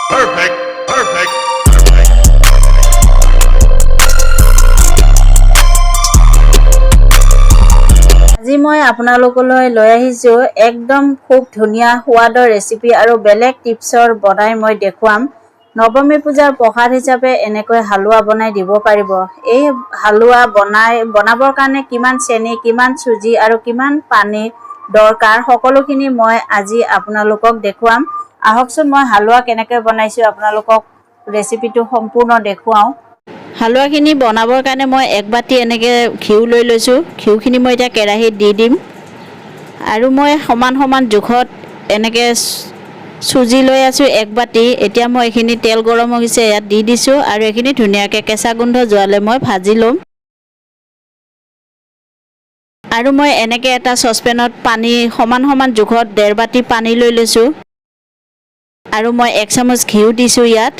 Perfect. Perfect. আজি মই আপোনালোকলৈ লৈ আহিছো একদম খুব ধুনিয়া সোৱাদৰ ৰেচিপি আৰু বেলেগ টিপছৰ বনাই মই দেখুৱাম নৱমী পূজাৰ প্ৰসাদ হিচাপে এনেকৈ হালৱা বনাই দিব পাৰিব এই হালৱা বনাবৰ কাৰণে কিমান চেনি কিমান সুজি আৰু কিমান পানী দৰকাৰ সকলোখিনি মই আজি আপোনালোকক দেখুৱাম আহকচোন মই হালৱা কেনেকৈ বনাইছো আপোনালোকক ৰেচিপিটো সম্পূৰ্ণ দেখুৱাও হালৱাখিনি বনাবৰ কাৰণে মই এক বাটি এনেকৈ ঘিউ লৈ লৈছোঁ ঘিউখিনি মই এতিয়া কেৰাহীত দি দিম আৰু মই সমান সমান জোখত এনেকৈ সুজি লৈ আছোঁ এক বাটি এতিয়া মই এইখিনি তেল গৰম হৈছে ইয়াত দি দিছোঁ আৰু এইখিনি ধুনীয়াকৈ কেঁচা গোন্ধ যোৱালৈ মই ভাজি ল'ম আৰু মই এনেকৈ এটা চচপেনত পানী সমান সমান জোখত 1.5 বাটি পানী লৈ লৈছোঁ আৰু মই 1 চামুচ ঘিউ দিছোঁ ইয়াত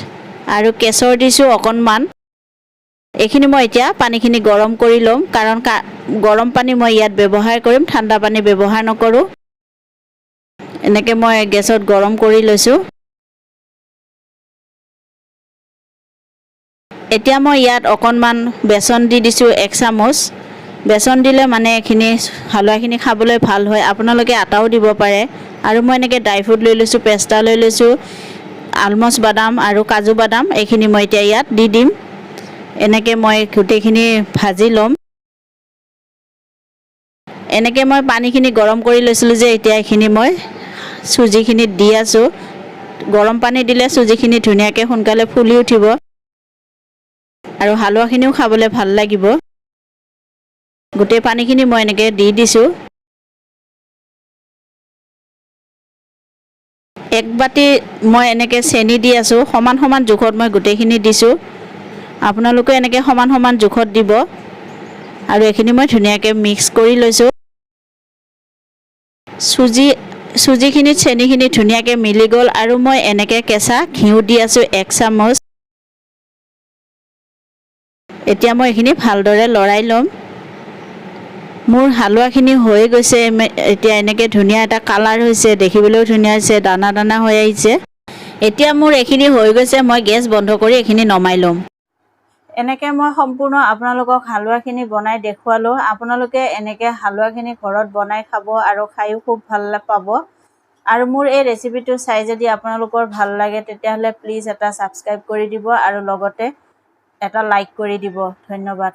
আৰু কেশৰ দিছোঁ অকণমান এইখিনি মই এতিয়া পানীখিনি গৰম কৰি ল'ম কাৰণ গৰম পানী মই ইয়াত ব্যৱহাৰ কৰিম ঠাণ্ডা পানী ব্যৱহাৰ নকৰোঁ এনেকৈ মই গেছত গৰম কৰি লৈছোঁ এতিয়া মই ইয়াত অকণমান বেচন দি দিছোঁ 1 চামুচ বেচন দিলে মানে এইখিনি হালৱাখিনি খাবলৈ ভাল হয় আপোনালোকে আটাও দিব পাৰে আৰু মই এনেকৈ ড্ৰাই ফ্ৰুট লৈ লৈছোঁ পেস্তা লৈ লৈছোঁ আলমছ বাদাম আৰু কাজু বাদাম এইখিনি মই এতিয়া ইয়াত দি দিম এনেকৈ মই গোটেইখিনি ভাজি ল'ম এনেকৈ মই পানীখিনি গৰম কৰি লৈছিলোঁ যে এতিয়া এইখিনি মই সুজিখিনিত দি আছোঁ গৰম পানী দিলে সুজিখিনি ধুনীয়াকৈ সোনকালে ফুলি উঠিব আৰু হালৱাখিনিও খাবলৈ ভাল লাগিব গোটেই পানীখিনি মই এনেকৈ দি দিছোঁ 1 বাটি মই এনেকৈ চেনি দি আছোঁ সমান সমান জোখত মই গোটেইখিনি দিছোঁ আপোনালোকে এনেকৈ সমান সমান জোখত দিব আৰু এইখিনি মই ধুনীয়াকৈ মিক্স কৰি লৈছোঁ সুজিখিনিত চেনিখিনি ধুনীয়াকৈ মিলি গ'ল আৰু মই এনেকৈ কেঁচা ঘিউ দি আছোঁ 1 চামুচ এতিয়া মই এইখিনি ভালদৰে লৰাই ল'ম মোৰ হালৱাখিনি হৈ গৈছে এতিয়া এনেকৈ ধুনীয়া এটা কালাৰ হৈছে দেখিবলৈও ধুনীয়া হৈছে দানা দানা হৈ আহিছে এতিয়া মোৰ এইখিনি হৈ গৈছে মই গেছ বন্ধ কৰি এইখিনি নমাই ল'ম এনেকৈ মই সম্পূৰ্ণ আপোনালোকক হালৱাখিনি বনাই দেখুৱালোঁ আপোনালোকে এনেকৈ হালৱাখিনি ঘৰত বনাই খাব আৰু খায়ো খুব ভাল পাব আৰু মোৰ এই ৰেচিপিটো চাই যদি আপোনালোকৰ ভাল লাগে তেতিয়াহ'লে প্লিজ এটা ছাবস্ক্ৰাইব কৰি দিব আৰু লগতে এটা লাইক কৰি দিব ধন্যবাদ